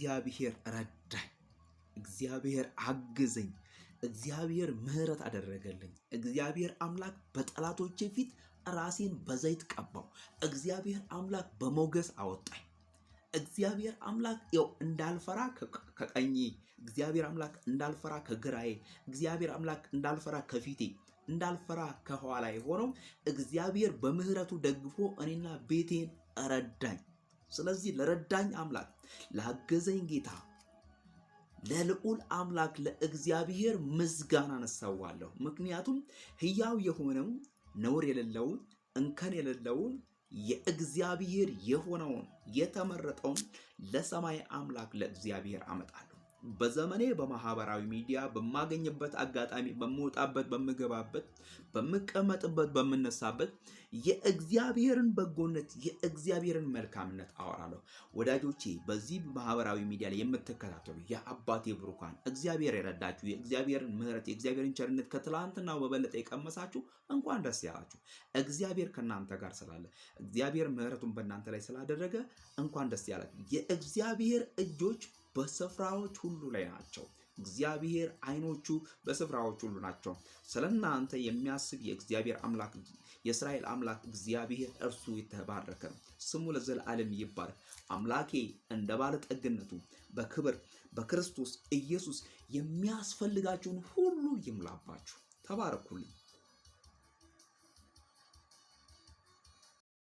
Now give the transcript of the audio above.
እግዚአብሔር ረዳኝ፣ እግዚአብሔር አግዘኝ፣ እግዚአብሔር ምህረት አደረገልኝ። እግዚአብሔር አምላክ በጠላቶቼ ፊት ራሴን በዘይት ቀባው። እግዚአብሔር አምላክ በሞገስ አወጣኝ። እግዚአብሔር አምላክ እንዳልፈራ ከቀኜ፣ እግዚአብሔር አምላክ እንዳልፈራ ከግራዬ፣ እግዚአብሔር አምላክ እንዳልፈራ ከፊቴ፣ እንዳልፈራ ከኋላዬ ሆኖ እግዚአብሔር በምህረቱ ደግፎ እኔና ቤቴን ረዳኝ። ስለዚህ ለረዳኝ አምላክ፣ ላገዘኝ ጌታ፣ ለልዑል አምላክ ለእግዚአብሔር ምስጋናን እሰዋለሁ። ምክንያቱም ሕያው የሆነው ነውር የሌለውን እንከን የሌለውን የእግዚአብሔር የሆነውን የተመረጠውን ለሰማይ አምላክ ለእግዚአብሔር አመጣለሁ። በዘመኔ በማህበራዊ ሚዲያ በማገኝበት አጋጣሚ፣ በምወጣበት፣ በምገባበት፣ በምቀመጥበት፣ በምነሳበት የእግዚአብሔርን በጎነት የእግዚአብሔርን መልካምነት አወራለሁ። ወዳጆቼ በዚህ ማህበራዊ ሚዲያ ላይ የምትከታተሉ የአባቴ ብሩካን እግዚአብሔር የረዳችሁ የእግዚአብሔርን ምህረት የእግዚአብሔርን ቸርነት ከትላንትናው በበለጠ የቀመሳችሁ እንኳን ደስ ያላችሁ። እግዚአብሔር ከእናንተ ጋር ስላለ እግዚአብሔር ምህረቱን በእናንተ ላይ ስላደረገ እንኳን ደስ ያላችሁ። የእግዚአብሔር እጆች በስፍራዎች ሁሉ ላይ ናቸው። እግዚአብሔር አይኖቹ በስፍራዎች ሁሉ ናቸው። ስለናንተ የሚያስብ የእግዚአብሔር አምላክ የእስራኤል አምላክ እግዚአብሔር እርሱ የተባረከ ነው። ስሙ ለዘላለም ይባረክ። አምላኬ እንደ ባለጠግነቱ በክብር በክርስቶስ ኢየሱስ የሚያስፈልጋችሁን ሁሉ ይምላባችሁ። ተባረኩልኝ።